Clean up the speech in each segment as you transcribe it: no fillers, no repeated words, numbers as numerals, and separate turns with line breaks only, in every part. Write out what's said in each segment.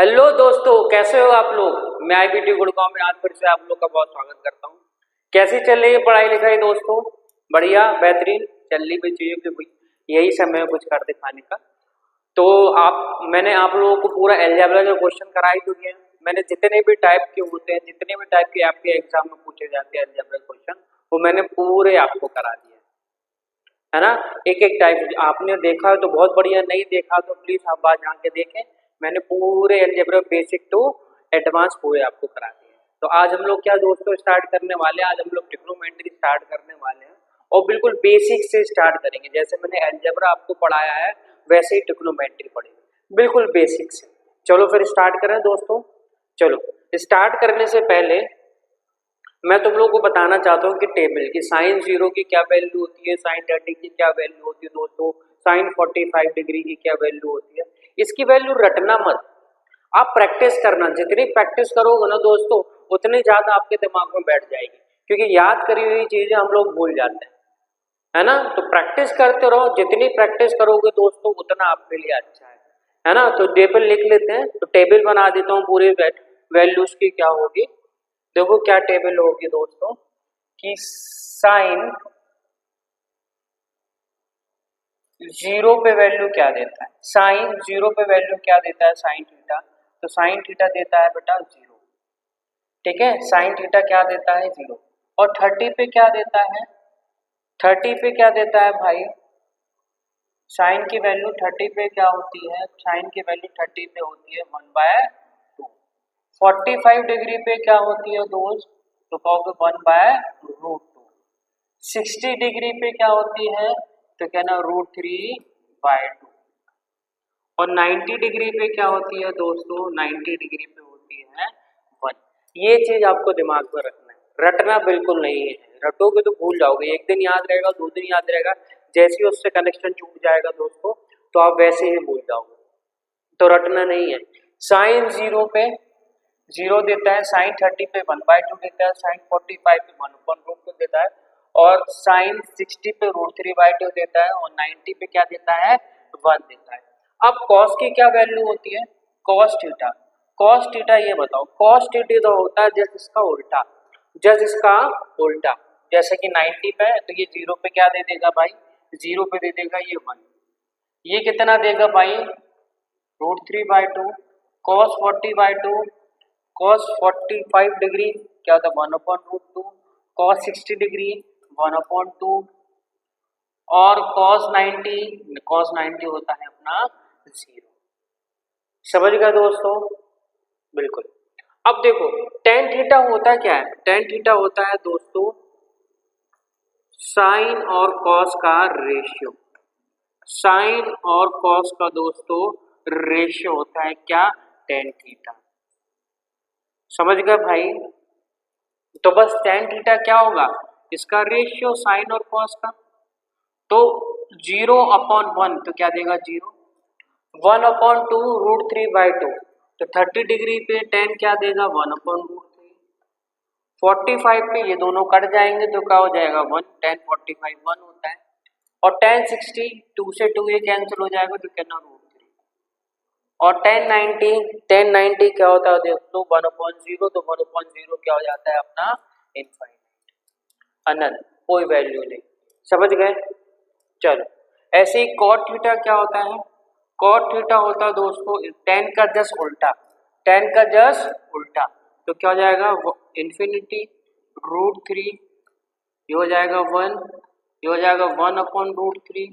Hello दोस्तों, कैसे हो आप लोग। मैं IBT गुड़गांव में आज फिर से आप लोग का बहुत स्वागत करता हूँ। कैसी चल रही है पढ़ाई लिखाई दोस्तों। बढ़िया बेहतरीन चल रही भी चाहिए कि भाई यही समय है कुछ कर दिखाने का। तो मैंने आप लोगों को पूरा अलजेब्रा का क्वेश्चन करा ही दिए हैं। मैंने जितने भी टाइप के होते हैं, जितने भी टाइप के आपके एग्जाम में पूछे जाते हैं अलजेब्रा क्वेश्चन, वो मैंने पूरे आपको करा दिए है ना। एक एक टाइप आपने देखा है तो बहुत बढ़िया, नहीं देखा तो प्लीज आप बाहर जाके देखें। मैंने पूरे अलजेब्रा बेसिक टू एडवांस पूरे आपको करा दिए। तो आज हम लोग क्या दोस्तों स्टार्ट करने वाले हैं, आज हम लोग ट्रिग्नोमेट्री स्टार्ट करने वाले हैं और बिल्कुल बेसिक से स्टार्ट करेंगे। जैसे मैंने अलजेब्रा आपको पढ़ाया है वैसे ही ट्रिग्नोमेट्री पढ़ेंगे बिल्कुल बेसिक से। चलो फिर स्टार्ट करें दोस्तों। चलो स्टार्ट करने से पहले मैं तुम लोगों को बताना चाहता हूँ कि टेबल की साइन 0 की क्या वैल्यू होती है, साइन 30 की क्या वैल्यू होती है दोस्तों, साइन 45 डिग्री की क्या वैल्यू होती है। इसकी वैल्यू रटना मत, आप प्रैक्टिस करना। जितनी प्रैक्टिस करोगे ना दोस्तों उतनी ज्यादा आपके दिमाग में बैठ जाएगी, क्योंकि याद करी हुई चीजें हम लोग भूल जाते हैं, है ना। तो प्रैक्टिस करते रहो, जितनी प्रैक्टिस करोगे दोस्तों उतना आपके लिए अच्छा है ना। तो टेबल लिख लेते हैं, तो टेबल बना देता हूँ पूरी वैल्यूज की क्या होगी। देखो क्या टेबल होगी दोस्तों कि साइन 0 पे वैल्यू क्या देता है, साइन 0 पे वैल्यू क्या देता है साइन थीटा। तो साइन थीटा देता है बेटा 0, ठीक है। साइन थीटा क्या देता है 0। और 30 पे क्या देता है, 30 पे क्या देता है भाई, साइन की वैल्यू 30 पे क्या होती है, साइन की वैल्यू 30 पे होती है 1/2। 45 डिग्री पे क्या होती है दोस्त, तो कहोगे 1/√2। 60 डिग्री पे क्या होती है, तो कहना √3/2। और 90 डिग्री पे क्या होती है दोस्तों, 90 डिग्री पे होती है 1। ये चीज आपको दिमाग में रखना है, रटना बिल्कुल नहीं है। रटोगे तो भूल जाओगे, एक दिन याद रहेगा, 2 दिन याद रहेगा, जैसे ही उससे कनेक्शन छूट जाएगा दोस्तों तो आप वैसे ही भूल जाओगे। तो रटना नहीं है। साइन 0 पे 0 देता है, साइन 30 पे 1/2 देता है, साइन 45 पे 1/√2 देता है, और साइन 60 पे √3/2 देता है, और 90 पे क्या देता है 1 देता है। अब कॉस की क्या वैल्यू होती है, कॉस थीटा। कॉस थीटा ये बताओ, कॉस थीटा तो होता है जस्ट इसका उल्टा, जस्ट इसका उल्टा। जैसे कि 90 पे तो ये 0 पे क्या दे देगा भाई, 0 पे दे देगा ये 1। ये कितना देगा भाई, √3/2। कॉस 40/2, कॉस 45 डिग्री क्या होता है 1/√2। Cos 60 degree 1/2। और कॉस 90 होता है अपना 0। समझ गए दोस्तों, बिल्कुल। अब देखो टेन थीटा होता क्या है, टेन थीटा होता है दोस्तों साइन और कॉस का रेशियो। साइन और कॉस का दोस्तों रेशियो होता है क्या, टेन थीटा। समझ गए भाई। तो बस टेन थीटा क्या होगा, इसका रेशियो साइन और कॉस का। तो 0/1 तो क्या देगा 0। 1/2 √3/2, तो 30 डिग्री पे टेन क्या देगा 1/√3। 45 पे ये दोनों कट जाएंगे तो क्या हो जाएगा 1, टेन 45 1 होता है। और टेन 60 2 से 2 ये कैंसिल हो जाएगा तो कहना √3। और टेन 90 क्या होता है दोस्तों 1/0, तो 1/0 क्या हो जाता है अपना इनफाइनाइट, अनंत, कोई वैल्यू नहीं। समझ गए। चलो ऐसे ही कॉट थीटा क्या होता है, कॉट थीटा होता है दोस्तों टेन का जस्ट उल्टा, टेन का जस्ट उल्टा। तो क्या हो जाएगा इन्फिनिटी √3, ये हो जाएगा 1, ये हो जाएगा 1/√3,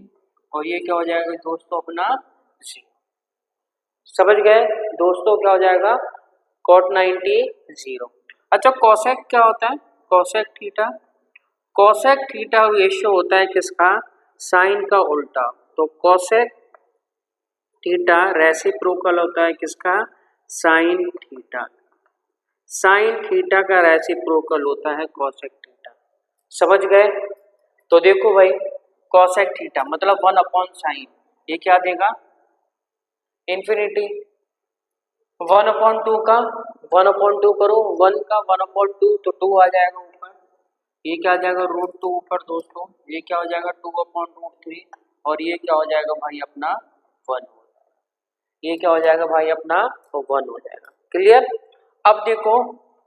और ये क्या हो जाएगा दोस्तों अपना 0। समझ गए दोस्तों, क्या हो जाएगा cot 90 0। अच्छा कोसेक क्या होता है, cosec theta, cosec theta ratio होता है किसका, साइन का उल्टा। तो कोसेक थीटा रेसिप्रोकल होता है किसका, साइन थीटा। साइन थीटा का रेसिप्रोकल होता है कोसेक थीटा। समझ गए। तो देखो भाई कोसेक थीटा मतलब 1/sin, ये क्या देगा इन्फिनिटी। 1/2 का 1/2 करो, 1 का 1/2 तो 2 आ जाएगा ऊपर, ये क्या आ जाएगा √2 ऊपर दोस्तों, ये क्या हो जाएगा 2/√3, और ये क्या हो जाएगा भाई अपना 1। ये क्या हो जाएगा भाई अपना 1 हो जाएगा। क्लियर। अब देखो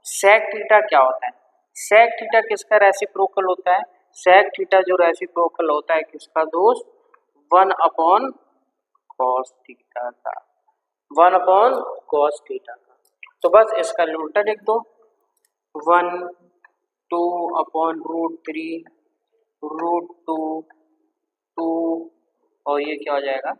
सेक थीटा क्या होता है। सेक थीटा किसका रेसिप्रोकल होता है। सेक थीटा जो रेसिप्रोकल होता है किसका दोस्त, 1 कॉस थीटा का, 1 कॉस थीटा का। तो बस इसका उल्टा लिख दो, 1/2/√3 √2 2 और ये क्या हो जाएगा।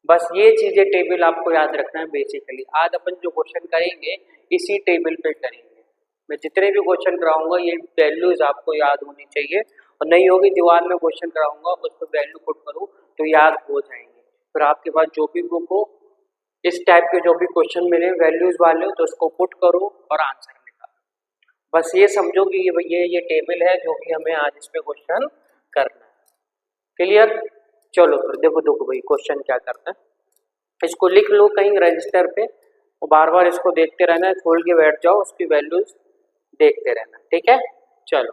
बस ये चीजें टेबल आपको याद रखना है बेसिकली। आज अपन जो क्वेश्चन करेंगे इसी टेबल पे करेंगे। मैं जितने भी क्वेश्चन कराऊंगा ये वैल्यूज आपको याद होनी चाहिए, और नहीं होगी दीवार में क्वेश्चन कराऊंगा उस पर वैल्यू पुट करूँ तो याद हो जाएंगे। फिर आपके पास जो भी बुक हो इस टाइप के जो भी क्वेश्चन मिले वैल्यूज वाले हो तो उसको पुट करो और आंसर निकालो। बस ये समझो कि ये टेबल है जो कि हमें आज इस पे क्वेश्चन करना है। क्लियर। चलो फिर देखो देखो भाई क्वेश्चन क्या करता है, इसको लिख लो कहीं रजिस्टर पे और बार बार इसको देखते रहना है, खोल के बैठ जाओ उसकी वैल्यूज देखते रहना। ठीक है। चलो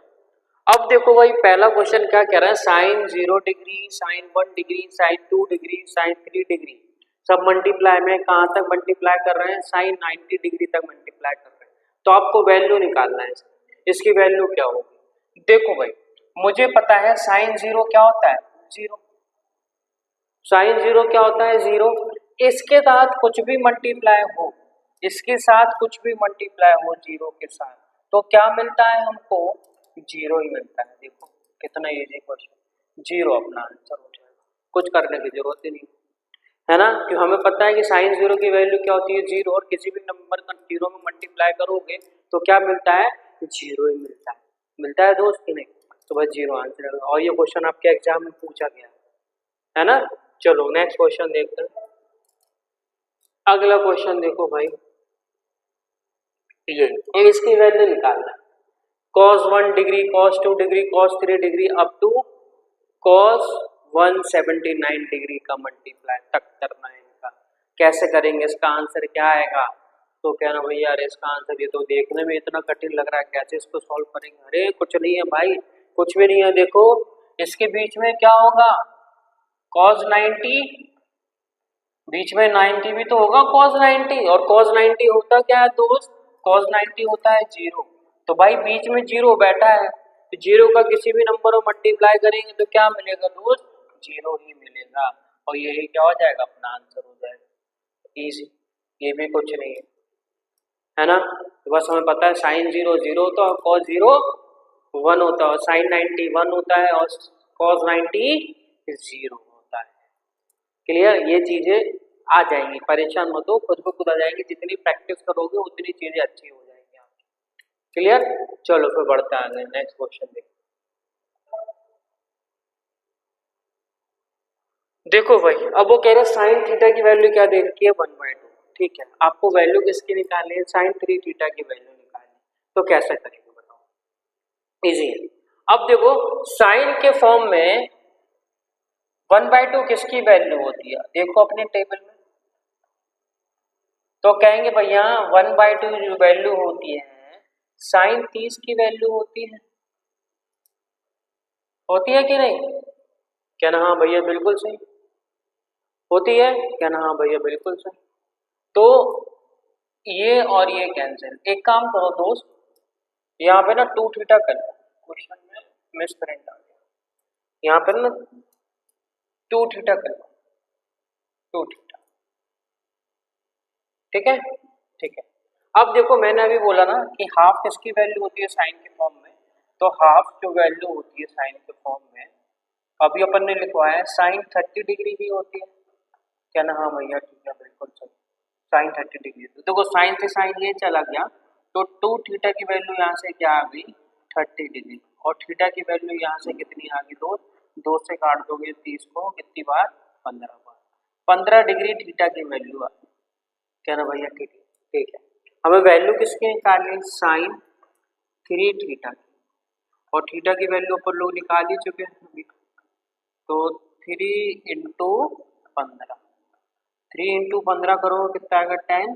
अब देखो भाई पहला क्वेश्चन क्या कह रहा है, sine 0 degree, sine 1 degree, sine 2 degree, sine 3 degree सब मल्टीप्लाई में कहाँ तक मल्टीप्लाई कर रहे हैं, साइन 90 डिग्री तक मल्टीप्लाई कर रहे हैं। तो आपको वैल्यू निकालना है इसकी वैल्यू क्या होगी। देखो भाई मुझे पता है साइन 0 क्या होता है, 0। साइन 0 क्या होता है, 0। इसके साथ कुछ भी मल्टीप्लाई हो, इसके साथ कुछ भी मल्टीप्लाई हो 0 के साथ, तो क्या मिलता है हमको, 0 ही मिलता है। देखो कितना इजी क्वेश्चन, 0 अपना आंसर हो जाएगा, कुछ करने की जरूरत ही नहीं है ना। क्यों हमें पता है कि साइन 0 की वैल्यू क्या होती है, 0, और किसी भी नंबर का 0 में मल्टीप्लाई करोगे तो क्या मिलता है, 0 ही मिलता है दोस्त की नहीं। तो बस 0 आंसर है, और ये क्वेश्चन आपके एग्जाम में पूछा गया है ना। चलो नेक्स्ट क्वेश्चन देखते हैं। अगला क्वेश्चन देखो भाई, ये इसकी वैल्यू निकालना है, cos 1 degree, cos 2 degree, cos 3 degree up to cos 179 degree का मल्टीप्लाई तक करना है इनका। कैसे करेंगे, इसका आंसर क्या आएगा। तो कहना भाई यार इसका आंसर ये तो देखने में इतना कठिन लग रहा है, कैसे इसको सॉल्व करेंगे। अरे कुछ नहीं है भाई, कुछ भी नहीं है। देखो इसके बीच में क्या होगा, cos 90, बीच में 90 भी तो होगा cos 90, और cos 90 होता क्या है दोस्त, cos 90 होता है 0। तो भाई बीच में 0 बैठा है, तो 0 का किसी भी नंबर में मल्टीप्लाई करेंगे तो क्या मिलेगा दोस्त, 0 ही मिलेगा, और यही क्या हो जाएगा अपना आंसर हो जाएगा। इजी, ये भी कुछ नहीं है ना। तो बस हमें पता है साइन 0 0 होता है, cos 0 1 होता है, साइन 90 1 होता है, और cos 90 0 होता है। क्लियर। ये चीजें आ जाएंगी, परेशान मत हो, खुद ब खुद आ जाएंगी, जितनी प्रैक्टिस करोगे उतनी चीजें अच्छी हो जाएंगी आपकी। क्लियर। चलो फिर बढ़ते हैं आगे, नेक्स्ट क्वेश्चन देखो भाई। अब वो कह रहे हैं साइन थीटा की वैल्यू क्या दे रखी है, 1/2। ठीक है, आपको वैल्यू किसकी निकालनी है, साइन 3 थीटा की वैल्यू निकालनी है। तो कैसे करेंगे बताओ, इजी है। अब देखो साइन के फॉर्म में 1/2 किसकी वैल्यू होती है, देखो अपने टेबल में, तो कहेंगे भैया 1/2 जो वैल्यू होती है साइन 30 की वैल्यू होती है कि नहीं। कहना हाँ भैया बिल्कुल सही, होती है। कहना हाँ भैया बिल्कुल सही। तो ये और ये कैंसिल, एक काम करो दोस्त, यहाँ पे ना 2 थीटा कर लो, क्वेश्चन में मिस प्रिंट आ गया, यहाँ पर ना 2 थीटा कर लो, 2 थीटा। ठीक है, ठीक है। अब देखो मैंने अभी बोला ना कि हाफ किसकी वैल्यू होती है साइन के फॉर्म में, तो हाफ जो वैल्यू होती है साइन के फॉर्म में, अभी अपन ने लिखवाया है साइन 30 डिग्री की होती है। क्या ना हाँ भैया ठीक है बिल्कुल सही, साइन 30 डिग्री। तो देखो साइन से साइन ये चला गया, तो 2 थीटा की वैल्यू यहाँ से क्या आ गई, 30 डिग्री, और थीटा की वैल्यू यहाँ से कितनी आ गई दोस्त, 2 से काट दोगे 30 को कितनी बार, 15 बार, 15 डिग्री थीटा की वैल्यू आ गई। क्या ना भैया ठीक है, ठीक है। हमें वैल्यू किसकी निकालनी, साइन 3 थीटा की, और थीटा की वैल्यू अपन लोग निकाल ही चुके हैं अभी। तो 3 इंटू 15, 3 इंटू 15 करो कितना आएगा, 10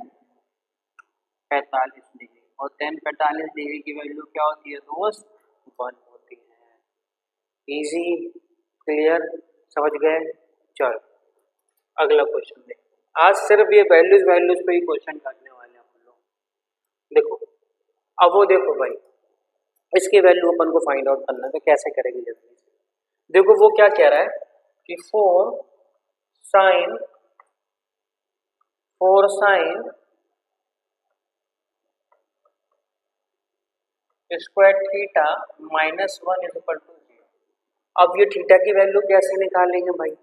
45 डिग्री, और 10 45 डिग्री की वैल्यू क्या होती है दोस्त, 1 होती है। इजी, क्लियर, समझ गए। चलो अगला क्वेश्चन देखो। आज सिर्फ ये वैल्यूज पे ही क्वेश्चन करने वाले हैं हम लोग। देखो अब वो देखो भाई, इसकी वैल्यू अपन को फाइंड आउट करना है, तो कैसे करेंगे जल्दी से। देखो वो क्या कह रहा है कि 4 sine square theta -1 is equal to 0। अब ये थीटा की वैल्यू कैसे निकालेंगे भाई,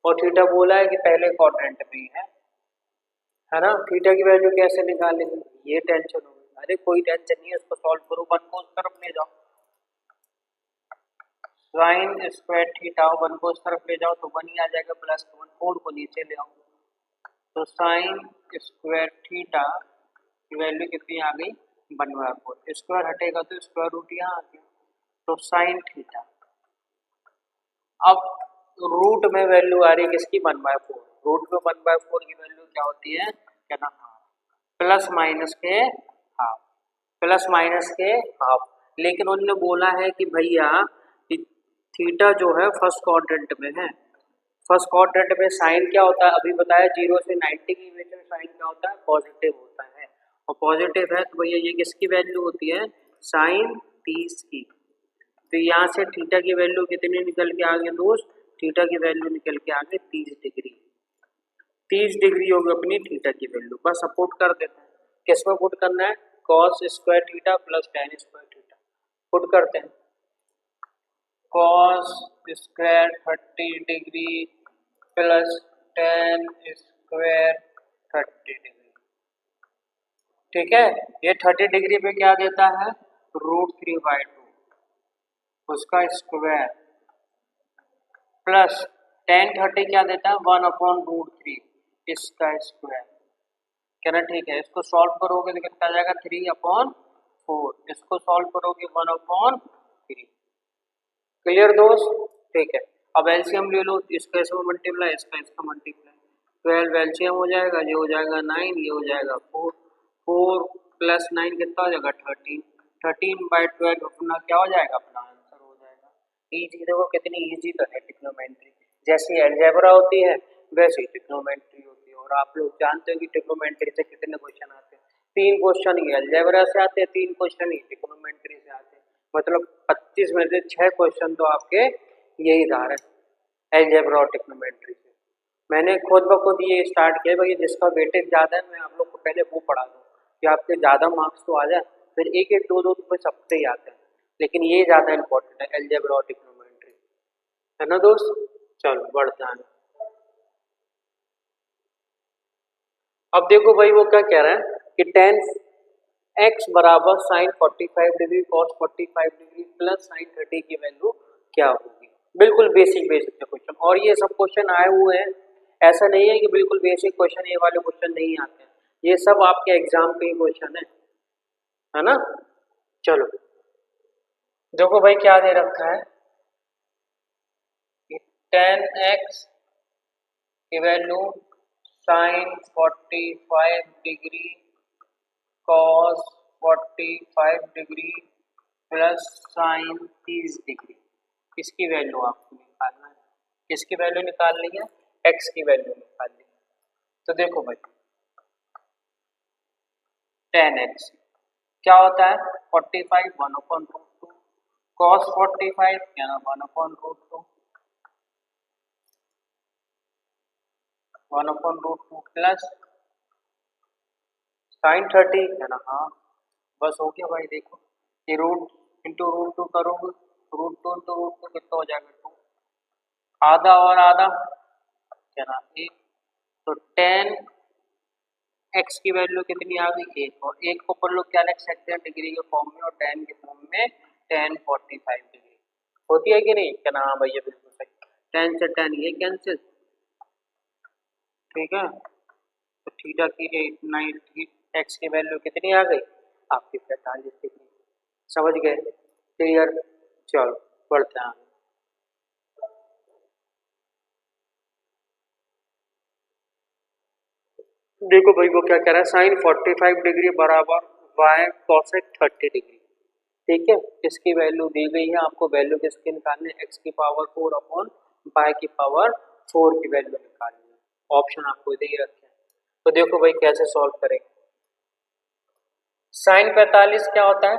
और थीटा बोला है कि पहले क्वाड्रेंट में है ना, थीटा की वैल्यू कैसे निकालेंगे, ये टेंशन हो गई। अरे कोई टेंशन नहीं है, इसको सॉल्व करो, 1 को उस तरफ ले जाओ, साइन स्क्वायर थीटा 1 को उस तरफ ले जाओ तो 1 ही आ जाएगा, +1 4 को नीचे ले आओ, तो साइन स्क्वायर थीटा की वैल्यू कितनी आ गई 1/4, स्क्वायर हटेगा तो स्क्वायर रूट यहाँ आ गया, तो साइन थीटा। अब रूट में वैल्यू आ रही है किसकी 1/4, रूट में 1/4 की वैल्यू क्या होती है, क्या ना प्लस माइनस के हाफ, प्लस माइनस के हाफ। लेकिन उन्होंने बोला है कि भैया थीटा जो है फर्स्ट क्वाड्रेंट में है, फर्स्ट क्वाड्रेंट में साइन क्या होता है, अभी बताया 0 से 90 के बीच में साइन क्या होता है, पॉजिटिव होता है, और पॉजिटिव है तो भैया ये किसकी वैल्यू होती है, साइन 30 की। तो यहाँ से थीटा की वैल्यू कितनी निकल के आ गई दोस्त, थीटा की वैल्यू निकल के आ गई 30 डिग्री, 30 डिग्री होगी अपनी थीटा की वैल्यू। बस अब पुट कर देते हैं, किस में पुट करना है, cos square theta plus ten square theta, put करते हैं, cos square 30 degree plus ten square 30 degree, ठीक है। ये 30 डिग्री पे क्या देता है, √3/2 उसका स्क्वायर, प्लस टेन 30 क्या देता है 1/√3 इसका स्क्वायर, कहना ठीक है। इसको सॉल्व करोगे तो कितना आ जाएगा 3/4, इसको सॉल्व करोगे 1/3। क्लियर दोस्त, ठीक है। अब एलसीएम ले लो, इसका इसमें मल्टीप्लाई, इसका इसका मल्टीप्लाई, 12 एलसीएम हो जाएगा, ये हो जाएगा 9, ये हो जाएगा 4, 4 + 9 कितना हो जाएगा 13, 13/12 अपना क्या हो जाएगा, अपना आंसर हो जाएगा। इजी, देखो कितनी इजी तो है ट्रिग्नोमेट्री, जैसी अलजेब्रा होती है वैसी ट्रिग्नोमेट्री होती है। और आप लोग जानते हो कि ट्रिग्नोमेट्री से कितने क्वेश्चन आते हैं, 3 क्वेश्चन ही अलजेब्रा से आते हैं, 3 क्वेश्चन ही ट्रिग्नोमेट्री से आते हैं, मतलब 25 में से 6 क्वेश्चन तो आपके यही रहा है अलजेब्रा और ट्रिग्नोमेट्री से। मैंने खुद ब खुद ये स्टार्ट किया भाई, जिसका वेटेज ज़्यादा है मैं आप लोग को पहले वो पढ़ा दूँ कि आपके ज़्यादा मार्क्स तो आ जाए, फिर 1-1 2-2 तो सबसे ही आते हैं, लेकिन ये ज़्यादा इंपॉर्टेंट है अलजेब्रा और ट्रिग्नोमेट्री, है ना दोस्त। चलो बढ़ते हैं। अब देखो भाई वो क्या कह रहा है कि tan x बराबर sine 45 degree cos 45 degree plus sine 30 की वैल्यू क्या होगी। बिल्कुल बेसिक बेसिक क्वेश्चन, और ये सब क्वेश्चन आए हुए हैं, ऐसा नहीं है कि बिल्कुल बेसिक क्वेश्चन ये वाले क्वेश्चन नहीं आते हैं, ये सब आपके एग्जाम पे ही क्वेश्चन है ना। चलो देखो भाई क्या दे रखा है, tan x की value sine 45 degree cos 45 degree plus sine 30 degree, इसकी वैल्यू आपको निकालना है, किसकी वैल्यू निकालनी है, x की वैल्यू निकालनी है। तो देखो भाई tan x क्या होता है 45 1/√2 cos 45 क्या ना 1/√2 1/√2 प्लस साइन 30 है ना, हाँ बस हो गया भाई। देखो ये रूट इंटू √2 करोगे, √2 इंटू √2 कितना हो जाएगा 2, आधा और आधा क्या ना 1, तो tan x की वैल्यू कितनी आ गई 1, और 1 को अपन लोग क्या लिख सकते हैं डिग्री के फॉर्म में, और tan के फॉर्म में tan 45 डिग्री होती है कि नहीं, क्या ना, हाँ भैया बिल्कुल सही, tan से tan ये कैंसिल, ठीक है। तो थीटा की 9 x की वैल्यू कितनी आ गई आपकी 45 डिग्री, समझ गए, क्लियर। चलो बढ़ते हैं। देखो भाई वो क्या कह रहा है, साइन 45 डिग्री बराबर y cosec 30 डिग्री, ठीक है। इसकी वैल्यू दी गई है आपको, वैल्यू किसकी निकालनी है, x की पावर 4 अपॉन y की पावर 4 की वैल्यू निकालनी है, ऑप्शन आपको दे रखे हैं। तो देखो भाई कैसे सॉल्व करेंगे। साइन 45 क्या होता है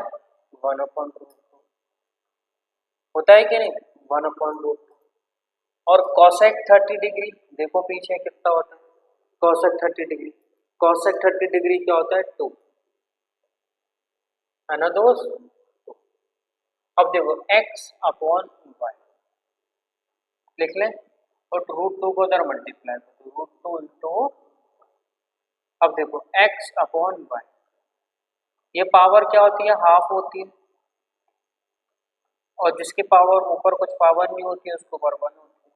1/√2 होता है कि नहीं 1/√2। और कॉसेक 30 डिग्री देखो पीछे कितना होता है कॉसेक 30 डिग्री। कॉसेक 30 डिग्री क्या होता है 2 है ना दोस्त। अब देखो x/y लिख लें और √2 को उधर मल्टीप्लाई करो √2 इंटू। अब देखो x/y ये पावर क्या होती है हाफ होती है और जिसकी पावर ऊपर कुछ पावर नहीं होती है उसको ऊपर 1 होती है।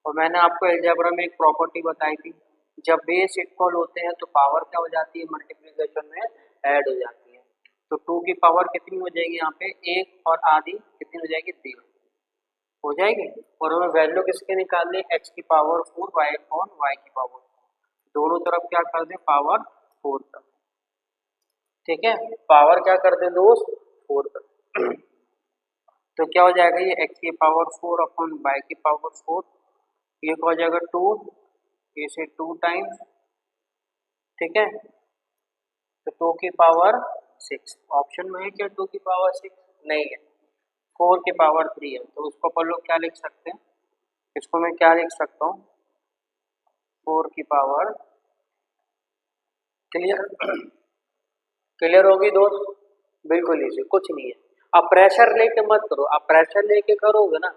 और मैंने आपको अलजेब्रा में एक प्रॉपर्टी बताई थी जब बेस इक्वल होते हैं तो पावर क्या हो जाती है मल्टीप्लिकेशन में ऐड हो जाती है। तो 2 की पावर कितनी हो जाएगी यहाँ पे 1 और आधी कितनी हो जाएगी 1.5 हो जाएगी। और हमें वैल्यू किसके निकालनी है x की पावर 4 y की पावर 4 दोनों तरफ क्या कर दें पावर 4 कर। ठीक है पावर क्या कर दें दोस्त 4 कर। तो क्या हो जाएगा ये x की पावर 4 अपॉन y की पावर 4 ये क्या हो जाएगा 2 ये से 2 टाइम्स। ठीक है तो 2 की पावर 6 ऑप्शन में है क्या 2 की पावर 6 नहीं है 4 की पावर 3 है। तो उसको अपन लोग क्या लिख सकते हैं इसको मैं क्या लिख सकता हूँ 4 की पावर। क्लियर क्लियर होगी दोस्त बिल्कुल इजी कुछ नहीं है। आप प्रेशर लेके मत करो आप प्रेशर लेके करोगे ना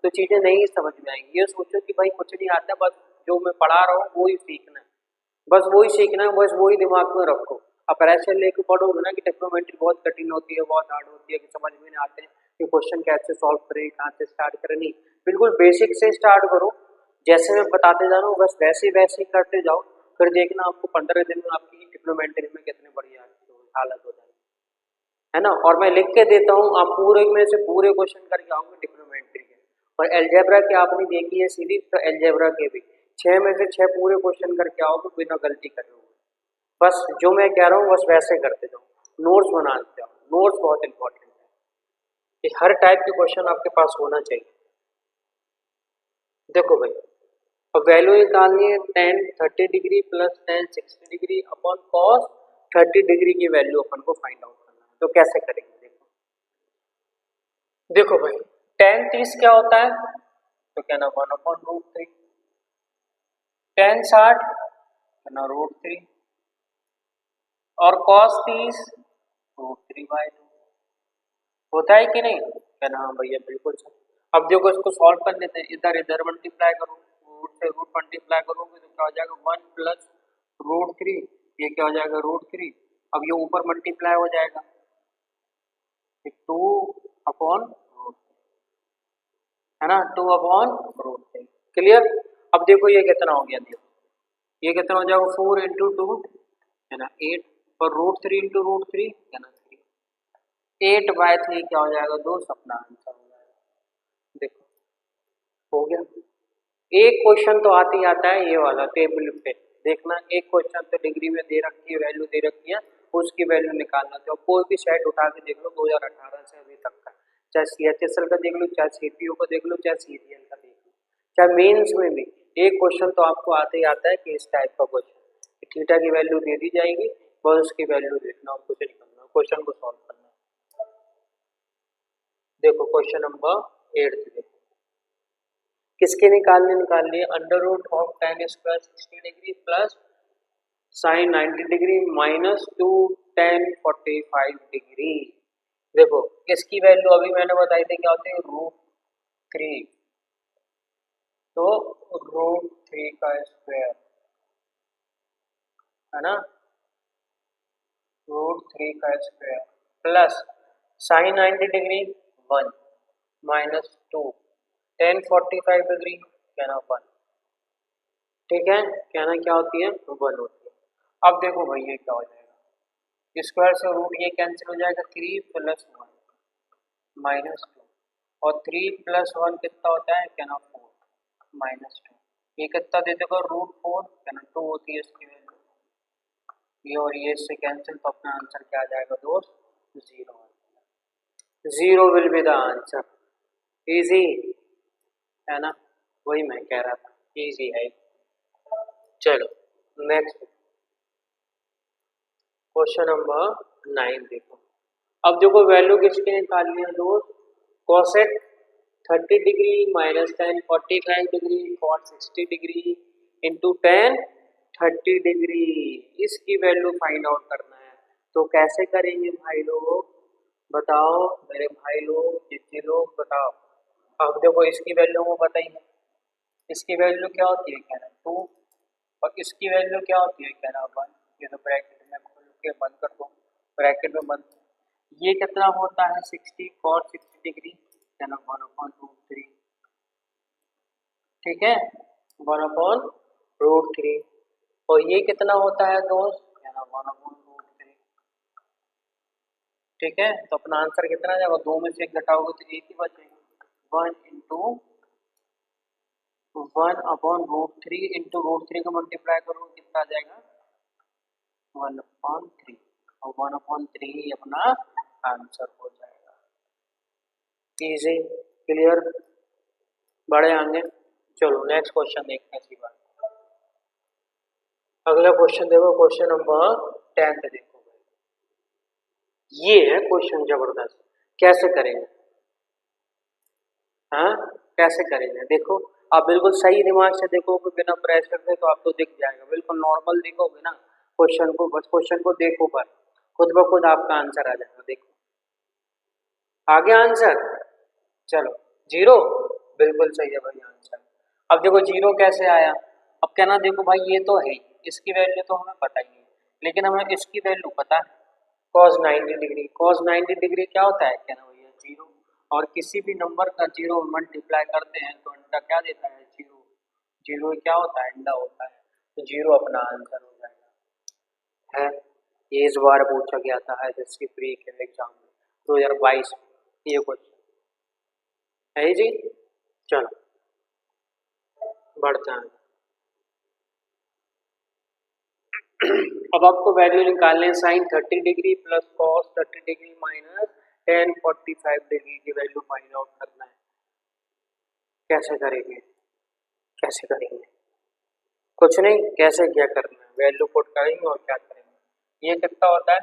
तो चीजें नहीं समझ में आएंगी। ये सोचो कि भाई कुछ नहीं आता बस जो मैं पढ़ा रहा हूँ वही सीखना है बस वही सीखना है बस वही दिमाग में रखो। आप प्रेशर लेके पढ़ोगे ना कि टेक्नोमेट्री बहुत कठिन होती है बहुत हार्ड होती है कि समझ में नहीं आते हैं कि क्वेश्चन कैसे सॉल्व करें कहाँ से स्टार्ट करें। नहीं बिल्कुल बेसिक से स्टार्ट करो जैसे मैं बताते जा रहा हूँ बस वैसे वैसे करते जाओ फिर देखना आपको 15 दिन में आपकी टेक्नोमेट्री में कितने बढ़िया हालत हो जाएगी है ना। और मैं लिख के देता हूँ आप पूरे में से पूरे क्वेश्चन करके आओगे टिग्नोमेट्री के। और अलजेब्रा के आपने देखी है सीरीज तो अलजेब्रा के भी 6 में से 6 पूरे क्वेश्चन करके आओगे बिना गलती करे हुए। बस जो मैं कह रहा हूँ बस वैसे करते जाओ नोट्स बनाते जाओ नोट्स बहुत इंपॉर्टेंट है कि हर टाइप के क्वेश्चन आपके पास होना चाहिए। देखो भाई अब वैल्यू निकालनी है tan 30 degree plus tan 60 degree upon cos 30 degree की वैल्यू अपन को फाइंड आउट करना है। तो कैसे करेंगे देखो देखो भाई tan 30 क्या होता है तो क्या ना 1/√3 tan 60 क्या ना √3 और cos 30 √3/2 होता है कि नहीं क्या ना भैया बिल्कुल सही। अब देखो इसको सॉल्व कर लेते हैं इधर इधर मल्टीप्लाई करो रूट से रूट मल्टीप्लाई करोगे तो क्या हो जाएगा 1 प्लस √3 ये क्या हो जाएगा √3। अब ये ऊपर मल्टीप्लाई हो जाएगा 2/√3 है ना 2/√3 क्लियर। अब देखो ये कितना हो गया देखो ये कितना हो जाएगा 4 इंटू 2 है ना 8 और √3 इंटू √3 है ना 3 8/3 क्या हो जाएगा दोस्त अपना आंसर हो जाएगा। देखो हो गया। एक क्वेश्चन तो आते ही आता है ये वाला टेबल पे देखना एक क्वेश्चन तो डिग्री में दे रखी है वैल्यू दे रखी है उसकी वैल्यू निकालना। तो कोई भी सेट उठा के देख लो 2018 से अभी तक का चाहे CHSL का देख लो चाहे CPU का देख लो चाहे CGL का देख लो चाहे मेंस में भी एक क्वेश्चन तो आपको आते ही आता है कि इस टाइप का क्वेश्चन थीटा की वैल्यू दे दी जाएगी बस उसकी वैल्यू देखना और कुछ नहीं करना क्वेश्चन को सॉल्व करना। देखो क्वेश्चन नंबर 8 देखो किसके निकाल लिए √tan² 60 degree plus sin 90 degree minus 2 tan 45 degree. देखो इसकी वैल्यू अभी मैंने बताई थी क्या होती है √3 तो √3 का स्क्वायर है ना √3 का square plus sin 90 degree 1 minus 2 tan 45 degree कहना 1 ठीक है कहना क्या होती है 1 होती है। अब देखो भाई ये क्या हो जाएगा स्क्वायर से रूट ये कैंसिल हो जाएगा 3 प्लस 1 माइनस 2 और 3 प्लस 1 कितना होता है कहना 4 माइनस 2 ये कितना दे देगा √4 कहना 2 होती है इसकी वैल्यू ये और ये इससे कैंसिल तो अपना आंसर क्या आ जाएगा दोस्त 0 will be the answer. Easy है ना वही मैं कह रहा था इजी है। चलो नेक्स्ट क्वेश्चन नंबर 9 देखो। अब देखो वैल्यू किसकी निकालनी है दोस्त, cosec 30 degree minus tan 45 degree cot 60 degree into tan 30 degree, इसकी वैल्यू फाइंड आउट करना है। तो कैसे करेंगे भाई लोग, बताओ मेरे भाई लोग, जितने लोग बताओ। अब देखो इसकी वैल्यू को बताइए, इसकी वैल्यू क्या होती है, कहना 2 और इसकी वैल्यू क्या होती है, कहना 1। ये तो ब्रैकेट में खोल के बंद कर दो, ब्रैकेट में बंद। ये कितना होता है 60 cos 60 डिग्री, कहना 1/√3, ठीक है 1/√3। और ये कितना होता है दोस्त, कहना 1/√3, ठीक है। तो अपना आंसर कितना जाएगा, 2 में से 1 घटाओगे तो 1 ही बचेगा। 1/√3 इंटू √3 का मल्टीप्लाई करोगे कितना आ जाएगा 1/3, और 1/3 ही अपना आंसर हो जाएगा। इजी, क्लियर, बड़े आगे। चलो नेक्स्ट क्वेश्चन देखते हैं इसी बात। अगला क्वेश्चन देखो, क्वेश्चन नंबर 10 देखो। ये है क्वेश्चन जबरदस्त, कैसे करेंगे, हाँ कैसे करेंगे देखो। आप बिल्कुल सही दिमाग से देखोगे बिना प्रेशर से तो आपको दिख जाएगा, बिल्कुल नॉर्मल देखोगे ना क्वेश्चन को, बस क्वेश्चन को देखो पर खुद ब खुद आपका आंसर आ जाएगा। देखो आगे आंसर, चलो 0, बिल्कुल सही है भाई आंसर। अब देखो 0 कैसे आया, अब कहना देखो भाई ये तो है, इसकी वैल्यू तो हमें पता ही नहीं, लेकिन हमें इसकी वैल्यू पता है cos 90 डिग्री। cos 90 डिग्री क्या होता है, कहना भैया 0, और किसी भी नंबर का 0 मल्टीप्लाई करते हैं तो अंडा क्या देता है 0, 0 क्या होता है अंडा होता है, तो 0 अपना आंसर हो जाएगा। है ये इस बार पूछा गया था एसएससी प्री के एग्जाम में 2022 में, ये क्वेश्चन है जी। चलो बढ़ते हैं। अब आपको वैल्यू निकालने हैं sine 30 degree plus cos 30 degree minus tan 45 degree की वैल्यू फाइंड आउट करना है। कैसे करेंगे, कैसे करेंगे, कुछ नहीं, कैसे क्या करना है, वैल्यू पुट करेंगे और क्या करेंगे। ये कितना होता है,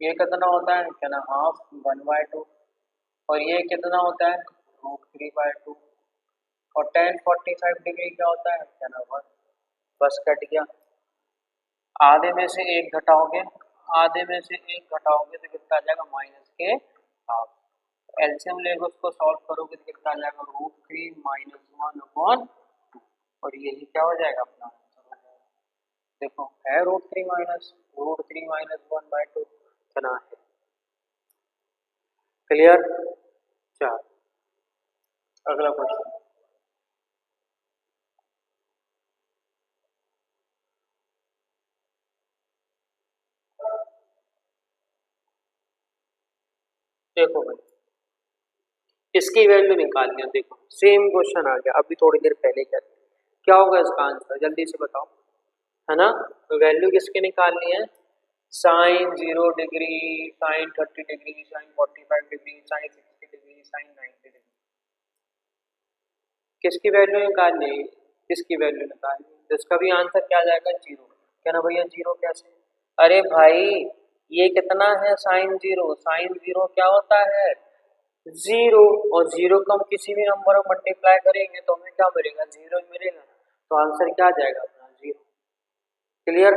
ये कितना होता है, क्या ना हाफ 1/2, और ये कितना होता है √3/2, और टेन 45 डिग्री क्या होता है, क्या ना 1। बस कट गया, आधे में से 1 घटाओगे, आधे में से 1 घटाओगे तो कितना आ जाएगा -हाफ। एलसीएम लेके उसको सॉल्व करोगे तो कितना आ जाएगा √3 - 1/2, और यही क्या हो जाएगा अपना आंसर हो जाएगा। देखो है √3 - 1/2 कितना है, क्लियर। चलो अगला क्वेश्चन। देखो भाई इसकी वैल्यू निकालनी है, देखो सेम क्वेश्चन आ गया अभी थोड़ी देर पहले क्या क्या होगा इसका आंसर, जल्दी से बताओ, है ना। तो वैल्यू किसकी निकालनी है, sine 0 degree, sine 30 degree, sine 45 degree, sine 60 degree, sine 90 degree, किसकी वैल्यू निकालनी है, किसकी वैल्यू निकालनी है, तो इसका भी आंसर क्या आ जाएगा 0। क्या ना भैया 0 कैसे, अरे भाई ये कितना है साइन 0, साइन 0 क्या होता है 0, और 0 को हम किसी भी नंबर में मल्टीप्लाई करेंगे तो हमें क्या मिलेगा 0 मिलेगा, तो आंसर क्या आ जाएगा अपना 0। क्लियर,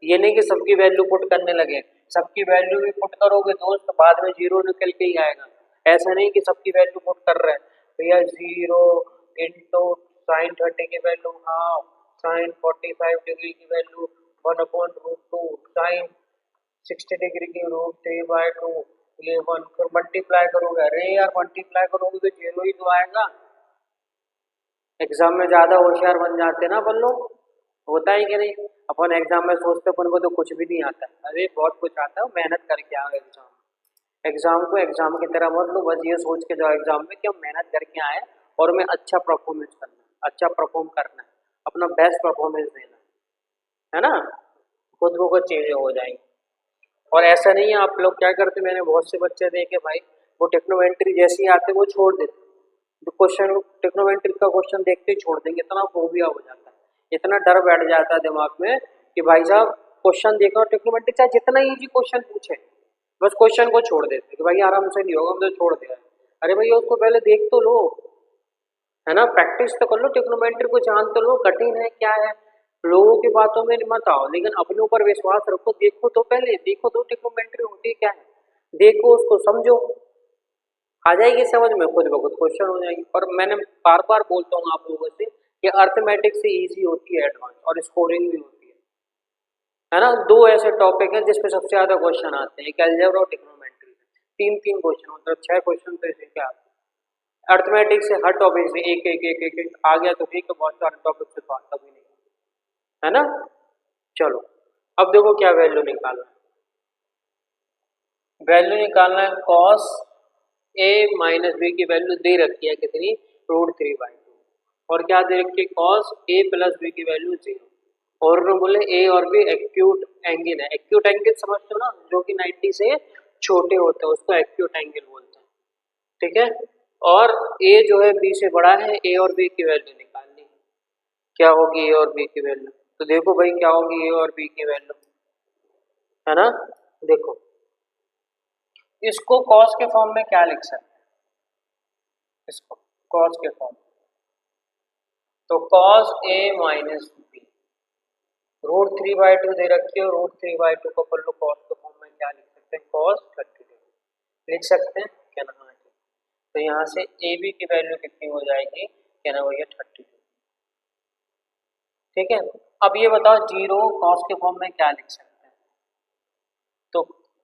ये नहीं कि सबकी वैल्यू पुट करने लगे, सबकी वैल्यू भी पुट करोगे दोस्त तो बाद में 0 निकल के ही आएगा। ऐसा नहीं कि सबकी वैल्यू पुट कर रहे हैं भैया, 0 इंटू साइन 30 की वैल्यू हाफ, साइन 45 डिग्री की वैल्यू 1/√2, साइन 60 डिग्री की √3/2, ये 1 फिर मल्टीप्लाई करोगे, अरे यार मल्टीप्लाई करोगे तो 0 ही तो आएगा। एग्जाम में ज्यादा होशियार बन जाते हैं ना अपन लोग, होता है कि नहीं, अपन एग्जाम में सोचते अपन को तो कुछ भी नहीं आता, अरे बहुत कुछ आता है, मेहनत करके आओ एग्जाम, एग्जाम को एग्जाम की तरह मत लो, बस ये सोच के जाओ एग्जाम में कि हम मेहनत करके आए और हमें अच्छा परफॉर्मेंस करना है, अच्छा परफॉर्म करना है, अपना बेस्ट परफॉर्मेंस देना है ना, खुद को कुछ चीजें हो जाएंगी। और ऐसा नहीं है, आप लोग क्या करते, मैंने बहुत से बच्चे देखे भाई, वो टेक्नोमेंट्री जैसे ही आते वो छोड़ देते, जो क्वेश्चन टेक्नोमेंट्री का क्वेश्चन देखते ही छोड़ देंगे, इतना फोबिया हो जाता है, इतना डर बैठ जाता है दिमाग में कि भाई साहब क्वेश्चन देखो ट्रिग्नोमेट्री चाहे जितना इजी क्वेश्चन पूछे, बस क्वेश्चन को छोड़ देते कि भाई आराम से नहीं होगा, हम तो छोड़ दिया। अरे भैया उसको पहले देख तो लो, है ना, प्रैक्टिस तो कर लो, ट्रिग्नोमेट्री को जान तो लो, कठिन है क्या है, लोगों की बातों में मत आओ, लेकिन अपने ऊपर विश्वास रखो, देखो तो पहले, देखो तो ट्रिग्नोमेट्री होती क्या है, देखो उसको समझो, आ जाएगी समझ में, खुद ब खुद क्वेश्चन हो जाएगी। और मैंने बार बार बोलता हूँ आप लोगों से कि अर्थमेटिक से इजी होती है एडवांस, और स्कोरिंग भी होती है ना। दो ऐसे टॉपिक हैं जिसपे सबसे ज्यादा क्वेश्चन आते हैं, एक अलजेब्रा और ट्रिग्नोमेट्री। तीन तीन क्वेश्चन, मतलब 6 क्वेश्चन तो इसे क्या आते हैं। अर्थमेटिक से हर टॉपिक से एक एक एक एक, एक आ गया तो ठीक है, बहुत सारे टॉपिक से तो आता भी नहीं, है ना। चलो अब देखो क्या वैल्यू निकालना है, वैल्यू निकालना है कॉस ए माइनस बी की वैल्यू दे रखी है कितनी, √3/2, और क्या दे रखी है, कॉस ए प्लस बी की वैल्यू 0, और बोले ए और बी एक्यूट एंगल है, एक्यूट एंगल समझते हो ना, जो कि 90 से छोटे होते हैं उसको एक्यूट एंगल बोलते हैं, ठीक है। और ए जो है बी से बड़ा है, ए और बी की वैल्यू निकालनी है, क्या होगी ए और बी की वैल्यू, तो देखो भाई क्या होगी ए और बी की वैल्यू, है ना। देखो इसको कॉस के फॉर्म में क्या लिख सकते हैं, इसको कॉस के फॉर्म, तो कॉस ए माइनस बी, √3/2 दे रखी है, √3/2 को कर लो कॉस के फॉर्म में क्या लिख सकते हैं, कॉस 30 लिख सकते हैं, क्या ना, हाँ ठीक। तो यहाँ से ए बी की वैल्यू कितनी हो जाएगी, क्या ना भैया 30, ठीक है। अब ये बताओ जीरो कॉस के फॉर्म में क्या लिख सकते हैं, तो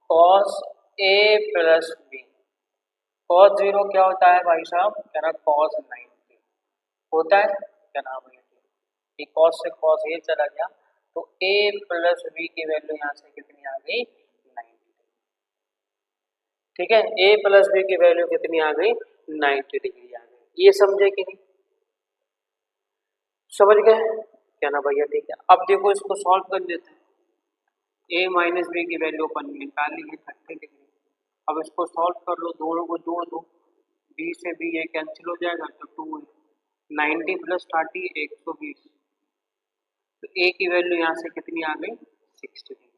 cos A plus B, cos 0 क्या होता है भाई साहब, क्या ना कॉस 90 होता है, क्या नाम है ये, कॉस से कॉस ये चला गया, तो ए प्लस बी की वैल्यू यहाँ से कितनी आ गई, 90, ठीक है। ए प्लस बी की वैल्यू कितनी आ गई, 90 डिग्री आ गई, ये समझे कि नहीं, समझ गए, क्या ना भैया, ठीक है। अब देखो इसको सॉल्व कर लेते हैं, ए माइनस बी की वैल्यू अपन निकाल ली है 30 डिग्री, अब इसको सॉल्व कर लो, दोनों को जोड़ दो, बी से बी ये कैंसिल हो जाएगा, तो 2 है, 90 प्लस 30 120, तो ए की वैल्यू यहाँ से कितनी आ गई, 60 डिग्री,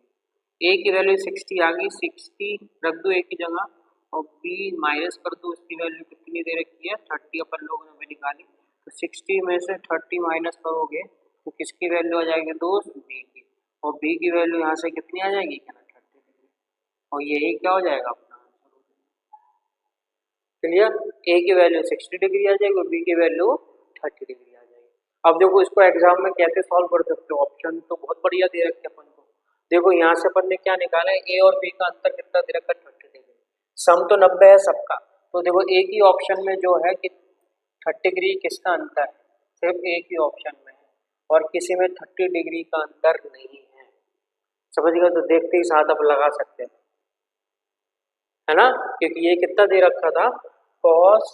ए की वैल्यू 60 आ गई, 60 रख दो ए की जगह, और बी माइनस कर दो, इसकी वैल्यू कितनी दे रखी है 30, अपन लोगों ने भी निकाली, तो 60 में से 30 माइनस करोगे तो किसकी वैल्यू आ जाएगी दोस्त, बी की, और बी की वैल्यू यहाँ से कितनी आ जाएगी, क्या ना 30 डिग्री, और यही क्या हो जाएगा अपना आंसर, क्लियर। ए की वैल्यू 60 डिग्री आ जाएगी और बी की वैल्यू 30 डिग्री आ जाएगी। अब देखो इसको एग्जाम में कैसे सॉल्व कर सकते हो, ऑप्शन तो बहुत बढ़िया दे रखे अपन को, देखो यहाँ से अपन ने क्या निकाला है, ए और बी का अंतर कितना दे रखा है 30 डिग्री, सम तो 90 है सबका, तो देखो एक ही ऑप्शन में जो है कि 30 डिग्री किसका अंतर है, सिर्फ एक ही ऑप्शन में है, और किसी में 30 डिग्री का अंतर नहीं है, समझ गए, तो देखते ही साथ अब लगा सकते हैं, है ना, क्योंकि ये कितना दे रखा था cos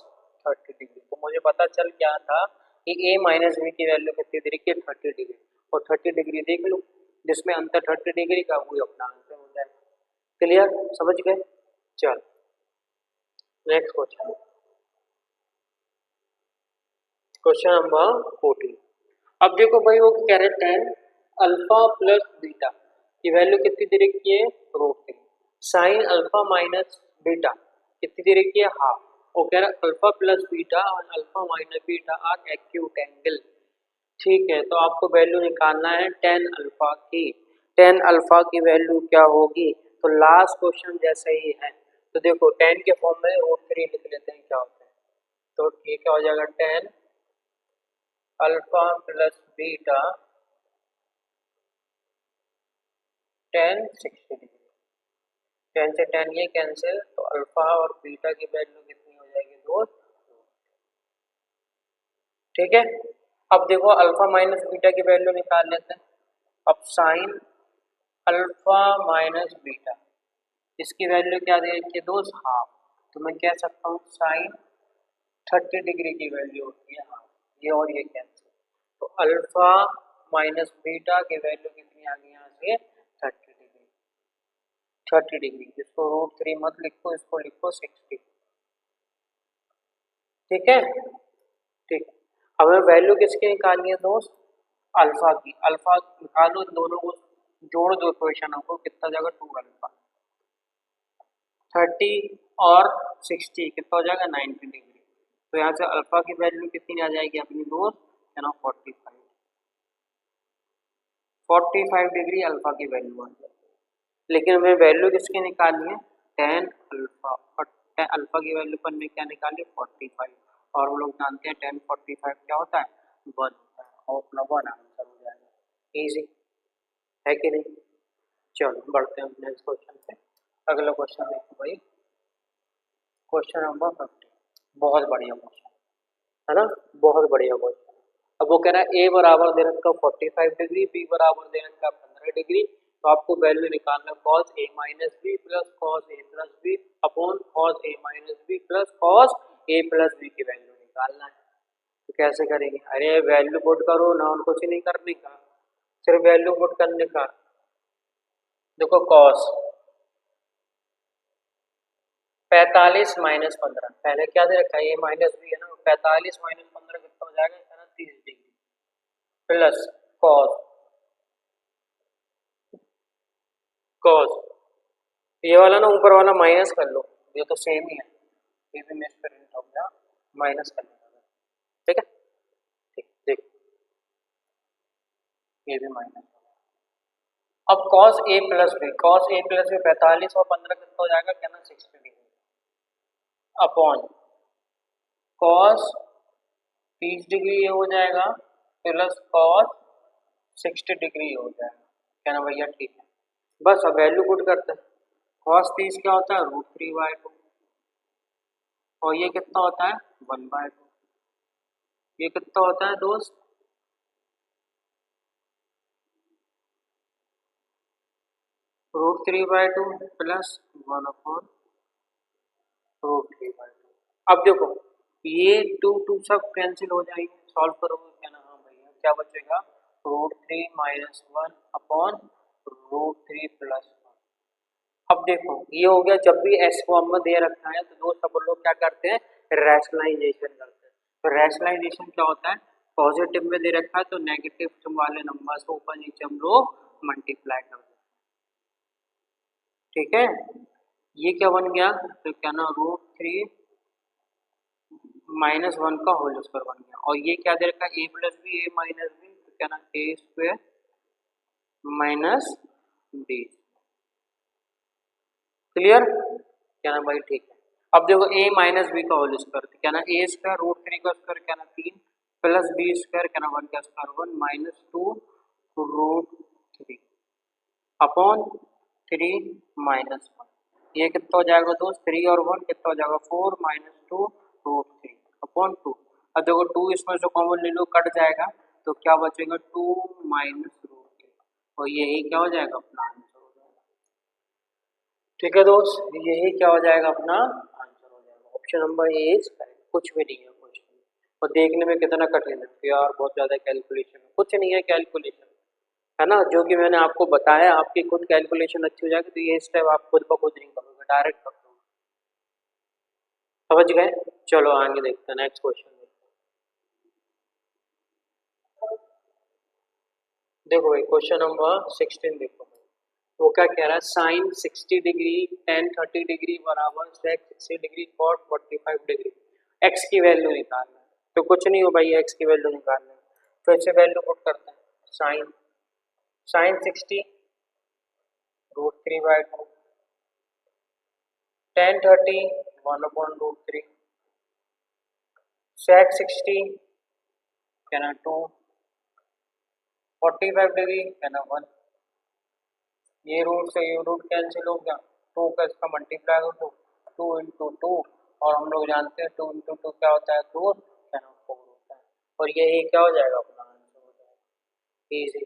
30 डिग्री, तो मुझे पता चल क्या था कि a माइनस बी की वैल्यू कितनी दे रखी है 30 डिग्री, और 30 डिग्री देख लो, जिसमें अंतर 30 डिग्री का वही अपना आंसर हो जाएगा, क्लियर, समझ गए। चल नेक्स्ट क्वेश्चन, क्वेश्चन नंबर 14। अब देखो भाई वो कह रहे टेन अल्फा प्लस बीटा की वैल्यू कितनी दे रखी है, √3, साइन अल्फा माइनस बीटा कितनी दे रखी है, हाफ, और कह रहा अल्फा प्लस बीटा और alpha minus beta are acute angle, ठीक है। तो आपको वैल्यू निकालना है टेन अल्फा की, टेन अल्फा की वैल्यू क्या होगी, तो लास्ट क्वेश्चन जैसे ही है, तो देखो टेन के फॉर्म में √3 लिख लेते हैं, क्या होता है, तो ये क्या हो जाएगा, tan alpha plus beta ten 60 degree, 10 से 10 ये कैंसिल, तो अल्फा और बीटा की वैल्यू कितनी हो जाएगी दोस्त, ठीक है। अब देखो अल्फा माइनस बीटा की वैल्यू निकाल लेते हैं, अब साइन अल्फा माइनस बीटा, इसकी वैल्यू क्या दे रखी है दोस्त, हाफ, तो मैं कह सकता हूँ साइन 30 डिग्री की वैल्यू होती है हाफ, ये और ये कैंसिल, तो अल्फा माइनस बीटा की वैल्यू कितनी आ गई यहाँ से 30 डिग्री, 30 डिग्री, इसको √3 मत लिखो, इसको लिखो 60, ठीक है, ठीक। अब हमें वैल्यू किसकी निकालनी है दोस्त, अल्फा की, अल्फा निकालो इन दोनों को, जोड़ दो इक्वेशनों को, कितना हो जाएगा 2 अल्फा, 30 और 60 कितना हो जाएगा 90 डिग्री। तो यहाँ से अल्फा की वैल्यू कितनी आ जाएगी अपनी दोस्त, है ना 45 डिग्री अल्फा की वैल्यू आ जाएगी। लेकिन हमें वैल्यू किसकी निकालनी है, टेन अल्फा, और अल्फा की वैल्यू पर हमने क्या निकाली 45, और हम लोग जानते हैं 10 45 क्या होता है 1 होता है, और अपना 1 आंसर हो जाएगा। इजी है कि नहीं। चलो बढ़ते हैं नेक्स्ट क्वेश्चन पे। अगला क्वेश्चन देखो भाई, क्वेश्चन नंबर 50, बहुत बढ़िया क्वेश्चन है ना, बहुत बढ़िया क्वेश्चन। अब वो कह रहा है ए बराबर दे रखा 45 डिग्री, बी बराबर दे रखा 15 डिग्री, तो आपको वैल्यू निकालना cos A minus B plus cos A plus B upon cos A minus B plus cos A plus B की वैल्यू निकालना है। तो कैसे करेंगे, अरे वैल्यू पुट करो ना, उनको कुछ नहीं करने का, सिर्फ वैल्यू पुट करने का। देखो कॉस 45 माइनस 15, पहले क्या दे रखा है ए माइनस बी है ना, 45 माइनस 15 कितना हो जाएगा 30 डिग्री प्लस कॉस कॉस, ये वाला ना ऊपर वाला माइनस कर लो, ये तो सेम ही है, ये भी मिस प्रिंट हो गया, माइनस कर लो, ठीक है, ठीक देख ये भी माइनस। अब cos a plus B, cos a plus B 45 और 15 कितना हो जाएगा, कहना 60 डिग्री अपॉन cos 30 डिग्री ये हो जाएगा प्लस cos 60 डिग्री हो जाएगा, कहना भैया ठीक है। बस अब वैल्यू पुट करते हैं, cos 30 क्या होता है √3/2, और ये कितना होता है 1/2, ये कितना होता है दोस्त √3/2 प्लस 1/√3/2। अब देखो ये 2 सब कैंसिल हो जाएंगे, सॉल्व करोगे क्या ना, हाँ भैया क्या बचेगा √3 माइनस 1 अपॉन √3 प्लस 1। अब देखो ये हो गया, जब भी एस फॉर्म में दे रखा है तो दोस्त सब लोग क्या करते हैं रैशनलाइजेशन करते हैं। तो रैशनलाइजेशन क्या होता है, पॉजिटिव में दे रखा है तो नेगेटिव वाले नंबर को ऊपर नीचे हम लोग मल्टीप्लाई करते हैं, ठीक है। ये क्या बन गया, तो क्या ना √3 माइनस 1 का होल स्क्वायर बन गया, और ये क्या दे रखा है ए प्लस बी ए माइनस बी, तो क्या ना ए स्क्वायर माइनस बी, क्लियर, क्या ना भाई ठीक है। अब देखो a माइनस बी का होल स्क्वायर, तो क्या ना ए स्क्वायर √3 का स्क्वायर क्या ना 3 प्लस बी स्क्वायर क्या ना 1 का स्क्वायर 1 माइनस 2 √3 अपॉन 3 माइनस 1, ये कितना हो जाएगा दोस्त 3 और 1 कितना हो जाएगा 4 माइनस 2 √3 अपॉन 2। अब देखो 2 इसमें से कॉमन ले लो कट जाएगा, तो क्या बचेगा 2 माइनस √3, और यही क्या हो जाएगा अपना आंसर हो जाएगा, ठीक है दोस्त, यही क्या हो जाएगा अपना आंसर हो जाएगा। Option number A is correct, कुछ भी नहीं है कुछ भी। और देखने में कितना कठिन है तो यार, बहुत ज़्यादा कैलकुलेशन, कुछ नहीं है कैलकुलेशन, है ना, जो कि मैंने आपको बताया, आपकी खुद कैलकुलेशन अच्छी हो जाएगी तो ये स्टेप आप खुद ब खुद नहीं करोगे, डायरेक्ट कर दोगे, समझ गए। चलो आगे देखते हैं, नेक्स्ट क्वेश्चन देखो भाई, क्वेश्चन नंबर 16 देखो, वो क्या कह रहा है, साइन 60 डिग्री टेन 30 डिग्री बराबर सेक 60 डिग्री कॉट 45 डिग्री, एक्स की वैल्यू निकालना है। तो कुछ नहीं हो भाई, एक्स की वैल्यू निकालना है, तो ऐसे वैल्यू पुट करते हैं, साइन साइन 60 √3/2 टेन 30 1/√3 सेक 60 कहना 2 45 डिग्री कहना 1, ये रूट से ये रूट कैंसिल हो गया, 2 का इसका मल्टीप्लाई हो तो 2 इंटू 2, और हम लोग जानते हैं 2 इंटू 2 क्या होता है 2, कहना 4 होता है, और ये क्या हो जाएगा अपना आंसर हो जाएगा, इजी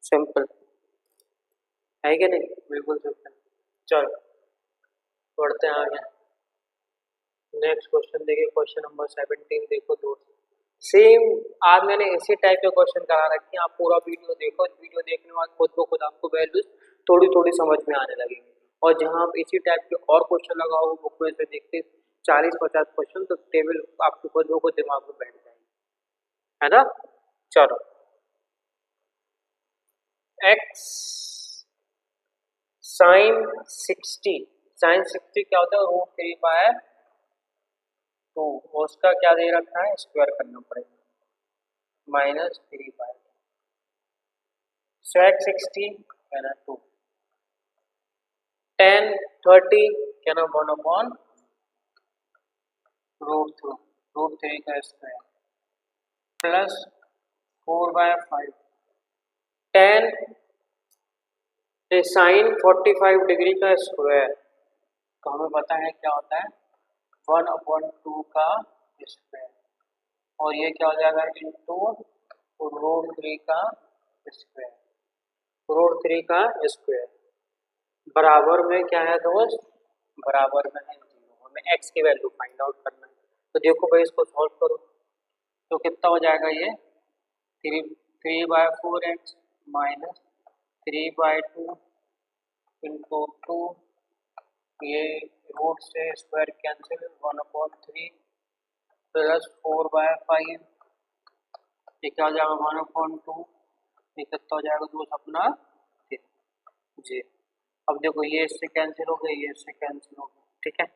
सिंपल है कि नहीं, बिल्कुल सिंपल। चलो बढ़ते हैं आगे, नेक्स्ट क्वेश्चन देखिए, क्वेश्चन नंबर 17 देखो दोस्त, सेम आज मैंने इसी टाइप के क्वेश्चन करा रखे हैं, आप पूरा वीडियो देखो, वीडियो देखने के बाद खुद को खुद आपको वैल्यूज थोड़ी थोड़ी समझ में आने लगेंगी, और जहां आप इसी टाइप के और क्वेश्चन लगाओ बुक में से देखते 40-50 क्वेश्चन, तो टेबल आपको खुद को खुद दिमाग में बैठ जाएगी, है ना। चलो एक्स साइन 60, साइन 60 क्या होता है, √3/2, उसका क्या दे रखा है, स्क्वायर करना पड़ेगा, -3/2, sec 60 कहना 2, tan 30 कहना 1/√3 का square plus 4/5, tan sine 45 degree का स्क्वायर, तो हमें पता है क्या होता है 1/2 का स्क्वायर, और ये क्या हो जाएगा इंटू √3 का स्क्वायर, √3 का स्क्वायर बराबर में क्या है दोस्त, बराबर में है 0। हमें x की वैल्यू फाइंड आउट करना है, तो देखो भाई इसको सॉल्व करो, तो कितना हो जाएगा ये 3/4x माइनस 3/2 इंटू 2, ये रूट से स्क्वायर कैंसिल 1/3 प्लस 4/5, ये क्या हो जाएगा 1/2, ये कितना हो जाएगा दोस्त अपना जी। अब देखो ये इससे कैंसिल हो गया, ये इससे कैंसिल हो गया, ठीक है,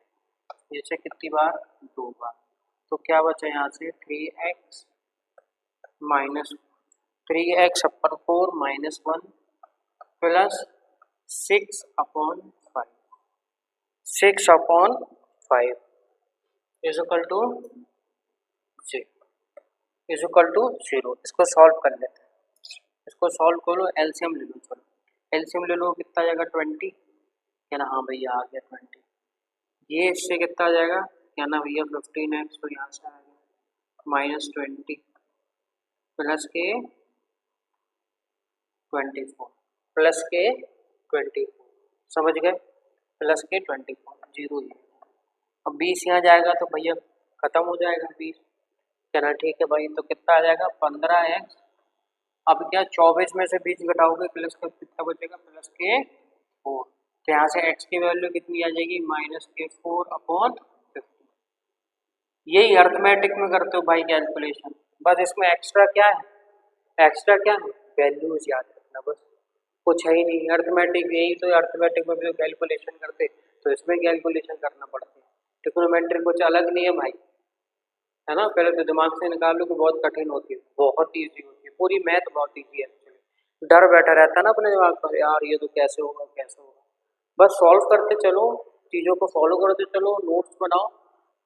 ये से कितनी बार 2 बार, तो क्या बचा यहाँ से 3x minus 3x/4 -1 plus 6/5, 6/5 is equal to G, is equal to 0। इसको सॉल्व कर लेते हैं, इसको सॉल्व करो, एलसीएम ले लो, चलो एलसीएम ले लो, कितना आ जाएगा 20, क्या ना, हाँ भैया आ गया 20, ये इससे कितना आ जाएगा, क्या ना भैया 15x, तो यहाँ से आ गया -20 प्लस के 24 प्लस के 24, समझ गए, प्लस के 24 जीरो ही, अब 20 यहाँ जाएगा तो भैया खत्म हो जाएगा 20, कहना ठीक है भाई, तो कितना आ जाएगा 15x, अब क्या 24 में से 20 घटाओगे प्लस का कितना बचेगा, प्लस के 4, तो यहाँ से x की वैल्यू कितनी आ जाएगी -4/50, यही अर्थमेटिक में करते हो भाई कैलकुलेशन, बस इसमें एक्स्ट्रा क्या है, एक्स्ट्रा क्या है, वैल्यूज याद रखना, बस कुछ है ही नहीं, अर्थमेटिक यही तो, अर्थमेटिक में भी कैलकुलेशन करते तो इसमें कैलकुलेशन करना पड़ता है, ट्रिग्नोमेट्री कुछ अलग नहीं है भाई, है ना, पहले तो दिमाग से निकाल लो कि बहुत कठिन होती है, बहुत ईजी होती है, पूरी मैथ बहुत ईजी है एक्चुअली, डर बैठा रहता है ना अपने दिमाग पर, यार ये तो कैसे होगा कैसे होगा, बस सॉल्व करते चलो, चीज़ों को फॉलो करते चलो, नोट्स बनाओ,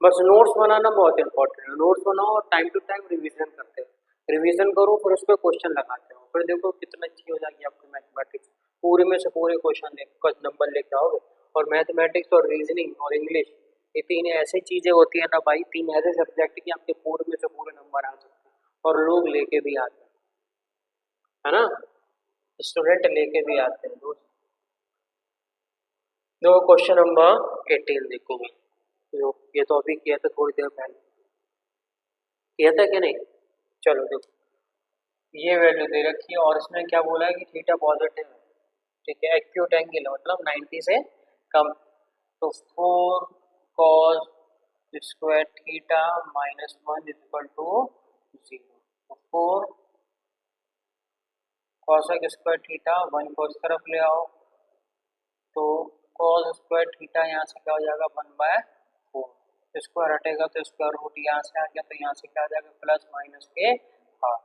बस नोट्स बनाना बहुत इंपॉर्टेंट है, नोट्स बनाओ और टाइम टू टाइम रिवीजन करते हो, रिवीजन करो फिर उस पर क्वेश्चन लगाते हो, फिर देखो कितना अच्छी हो जाएगी आपकी मैथमेटिक्स, पूरे में से पूरे क्वेश्चन नंबर लेके आओगे, और मैथमेटिक्स और रीजनिंग और इंग्लिश, ये तीन ऐसी चीज़ें होती है ना भाई, तीन ऐसे सब्जेक्ट की आपके पूरे में से पूरे नंबर आ सकते हैं, और लोग लेके भी आते हैं, है ना, स्टूडेंट लेके भी आते हैं दोस्त। देखो क्वेश्चन नंबर 18 देखो, ये तो अभी किया था थोड़ी देर पहले, किया था कि नहीं, चलो देखो, ये वैल्यू दे रखी है और इसमें क्या बोला है कि थीटा पॉजिटिव है, ठीक है, एक्यूट एंगल है मतलब 90 से कम, तो 4 cos square theta -1 is equal to 0, तो 4 cosec स्क्वायर थीटा 1 को इस तरफ ले आओ, तो cos स्क्वायर थीटा यहाँ से क्या हो जाएगा 1/4, स्क्वायर हटेगा तो स्क्वायर रूट यहाँ से आ गया, तो यहाँ से क्या आ जाएगा प्लस माइनस के हाफ,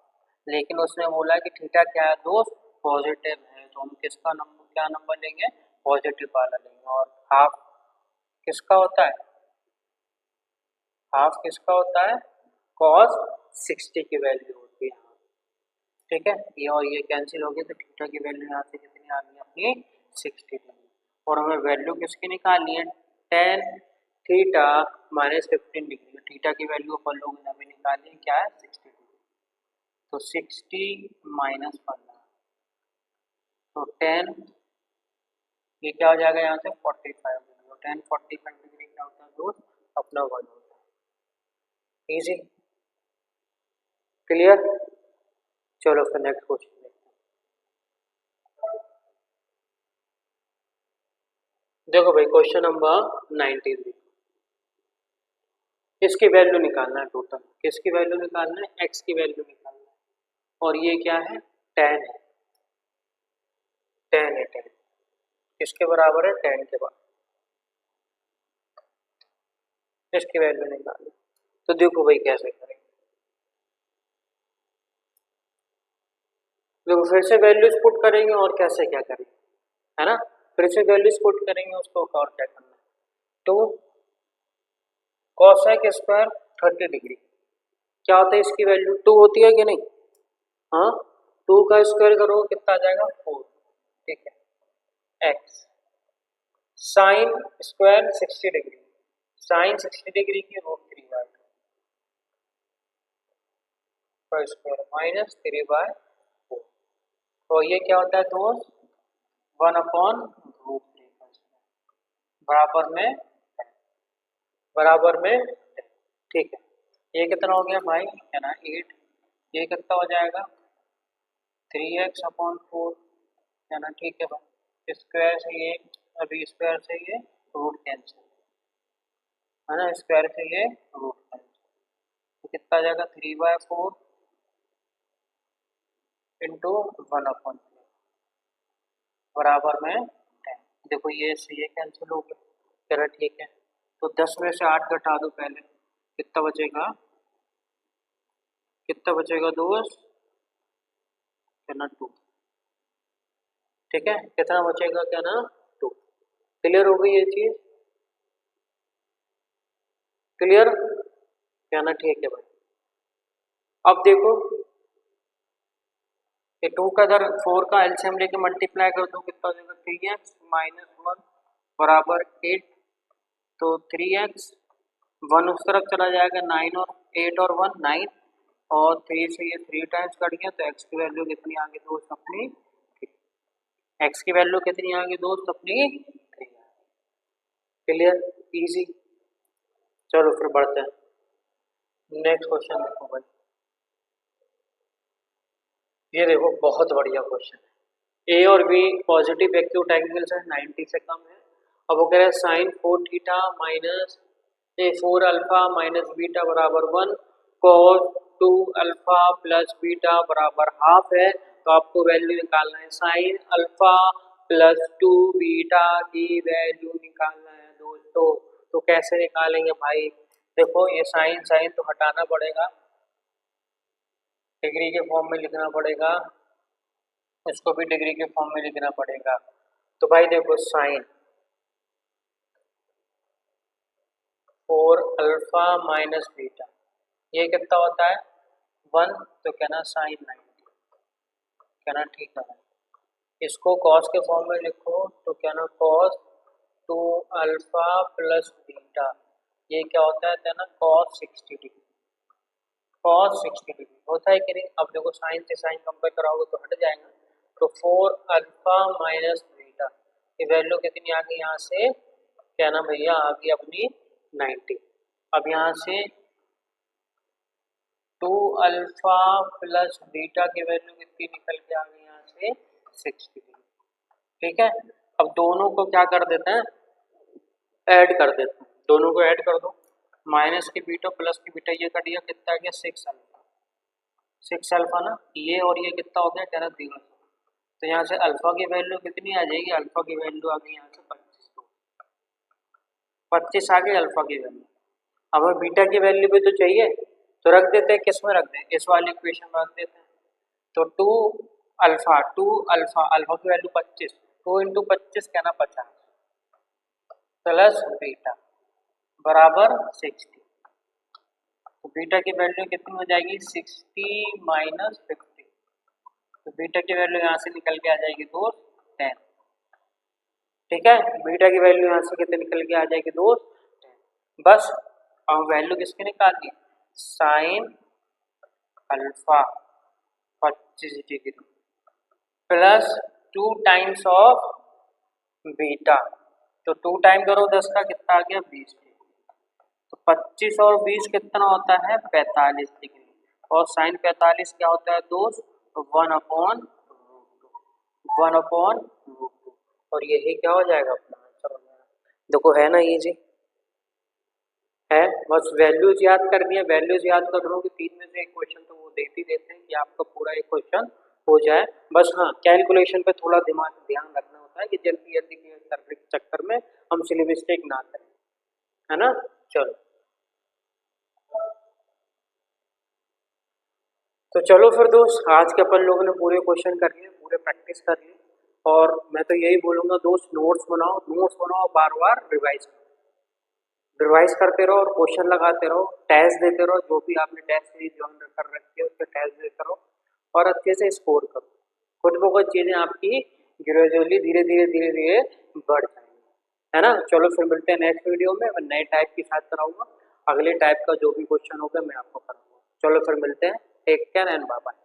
लेकिन उसने बोला कि थीटा क्या है दोस्त, पॉजिटिव है, तो हम किसका नंबर, क्या नंबर लेंगे, पॉजिटिव वाला लेंगे, और हाफ किसका होता है, हाफ किसका होता है, cos 60 की वैल्यू होती है, ठीक है, ये और ये कैंसिल हो गया, तो थीटा की वैल्यू यहाँ से कितनी आ गई अपनी 60, और हमें वैल्यू किसकी निकालनी है, tan थीटा -15 डिग्री, थीटा की वैल्यू अपन लोगों ने अभी निकाली है, क्या है 60 डिग्री, तो 60 - 15, तो tan, ये क्या हो जाएगा यहाँ से 45 डिग्री, और tan 45 डिग्री क्या होता है दोस्त, अपना 1 होता है, इजी, क्लियर, चलो फिर नेक्स्ट क्वेश्चन देखते हैं, देखो भाई क्वेश्चन नंबर 93, इसकी वैल्यू निकालना है, टोटल किसकी वैल्यू निकालना है, x की वैल्यू निकालना है, और ये क्या है tan है, 10 है, 10 किसके बराबर है, 10 के बाद इसकी वैल्यू निकालनी। तो देखो भाई कैसे करेंगे, देखो फिर से वैल्यूज पुट करेंगे और कैसे क्या करेंगे, है ना, फिर से वैल्यूज पुट करेंगे उसको और क्या करना है। तो cosec स्क्वायर 30 डिग्री क्या होता है, इसकी वैल्यू 2 होती है कि नहीं, हाँ 2 का स्क्वायर करो कितना आ जाएगा 4, ठीक है। x sine square 60 degree, sine 60 degree की रूट 3 बाय का स्क्वायर माइनस 3/4, तो ये क्या होता है दोस्त 1/√3 बराबर में बराबर में 10, ठीक है। ये कितना हो गया भाई, है ना 8, ये कितना हो जाएगा 3x/4, है ना, ठीक है भाई। स्क्वायर से ये अभी स्क्वायर से ये रूट कैंसिल, है ना, स्क्वायर से ये रूट कैंसिल, तो कितना आ जाएगा 3/4 इंटू 1/3 बराबर में 10। देखो ये से ये कैंसिल हो गया, चलो ठीक है। तो 10 में से 8 घटा दो पहले, कितना बचेगा, कितना बचेगा दोस्त, क्या ना 2, ठीक है, कितना बचेगा क्या ना 2। क्लियर हो गई ये चीज, क्लियर, क्या ना, ठीक है भाई। अब देखो ये 2 का इधर 4 का एलसीएम लेके मल्टीप्लाई कर दो, कितना हो जाएगा 3x माइनस 1 बराबर 8, तो 3x 1 उस तरफ चला जाएगा, 9 और 8 और 1 9, और 3 से ये 3 टाइम्स कट गया, तो x की वैल्यू कितनी आ गई दोस्त अपनी, x की वैल्यू कितनी आ गई दोस्त अपनी 3। Clear, easy. चलो फिर बढ़ते हैं नेक्स्ट क्वेश्चन, देखो भाई ये देखो बहुत बढ़िया क्वेश्चन है। ए और बी पॉजिटिव एक्यूट एंगल्स है, 90 से कम है। अब वो कह रहे हैं sine 4 theta minus 4 alpha minus beta बराबर 1, cos 2 अल्फा प्लस बीटा बराबर हाफ है। तो आपको वैल्यू निकालना है साइन अल्फा प्लस 2 बीटा की वैल्यू निकालना है दोस्तों। तो कैसे निकालेंगे भाई, देखो ये साइन साइन तो हटाना पड़ेगा, डिग्री के फॉर्म में लिखना पड़ेगा, इसको भी डिग्री के फॉर्म में लिखना पड़ेगा। तो भाई देखो साइन 4 अल्फा माइनस बीटा ये कितना होता है 1, तो कहना साइन 90, कहना ठीक है। इसको कॉस के फॉर्म में लिखो तो कहना कॉस 2 अल्फा प्लस बीटा, ये क्या होता है कहना कॉस 60 डिग्री, कॉस 60 डिग्री होता है कि नहीं। अब देखो साइन से साइन कंपेयर कराओगे तो हट जाएगा, तो 4 अल्फा माइनस बीटा की वैल्यू कितनी आ गई यहाँ से, क्या ना भैया आ गई अपनी 90। अब यहाँ से 2 अल्फा प्लस बीटा की वैल्यू कितनी निकल के आ गई यहाँ से 60 डिग्री, ठीक है। अब दोनों को क्या कर देते हैं, ऐड कर देते हैं, दोनों को ऐड कर दो, माइनस की बीटा प्लस की बीटा ये कट गया, कितना आ गया 6 अल्फा, 6 अल्फा ना, ये और ये कितना हो गया कह रहा 3, तो यहाँ से अल्फा की वैल्यू कितनी आ जाएगी, अल्फा की वैल्यू आ गई यहाँ से 25, 25 आ गई अल्फा की वैल्यू। अब हमें बीटा की वैल्यू भी तो चाहिए, तो रख देते हैं, किस में रख दें, इस वाली इक्वेशन में रख देते हैं। तो 2 अल्फा अल्फा की वैल्यू 25, 2 इंटू 25 कहना 50 प्लस बीटा बराबर 60, तो बीटा की वैल्यू कितनी हो जाएगी 60 माइनस 50, तो बीटा की वैल्यू यहाँ से निकल के आ जाएगी दोस्त 10, ठीक है। बीटा की वैल्यू यहाँ से कितनी निकल के आ जाएगी दोस्त 10। बस अब वैल्यू किसकी निकालनी है, sine alpha 25 degree plus 2 times of beta, तो 2 टाइम करो 10 का कितना आ गया 20 डिग्री, तो 25 और 20 कितना होता है 45 डिग्री, और साइन 45 क्या होता है दोस्त, तो 1/√2, और यही क्या हो जाएगा अपना आंसर हो जाएगा। देखो है ना इजी, है बस वैल्यूज याद करनी है, वैल्यूज याद कर लो कि 3 में से एक क्वेश्चन तो वो देते ही देते हैं कि आपका पूरा एक क्वेश्चन हो जाए। बस हाँ, कैलकुलेशन पे थोड़ा दिमाग ध्यान रखना होता है कि जल्दी जल्दी क्लियर करने के चक्कर में हम सिली मिस्टेक ना करें, है ना। चलो, तो चलो फिर दोस्त, आज के अपन लोगों ने पूरे क्वेश्चन कर लिए, पूरे प्रैक्टिस कर लिए। और मैं तो यही बोलूंगा दोस्त, नोट्स बनाओ, नोट्स बनाओ, बार बार रिवाइज करते रहो और क्वेश्चन लगाते रहो, टेस्ट देते रहो, जो भी आपने टेस्ट सीरीज ज्वाइन कर रखी है उस पर टेस्ट देते रहो और अच्छे से स्कोर करो। कुछ ब कुछ चीज़ें आपकी ग्रेजुअली धीरे धीरे धीरे धीरे बढ़ जाएंगी, है ना। चलो फिर मिलते हैं नेक्स्ट वीडियो में, मैं नए टाइप के साथ कराऊंगा। अगले टाइप का जो भी क्वेश्चन होगा मैं आपको कराऊंगा। चलो फिर मिलते हैं, take care and bye bye.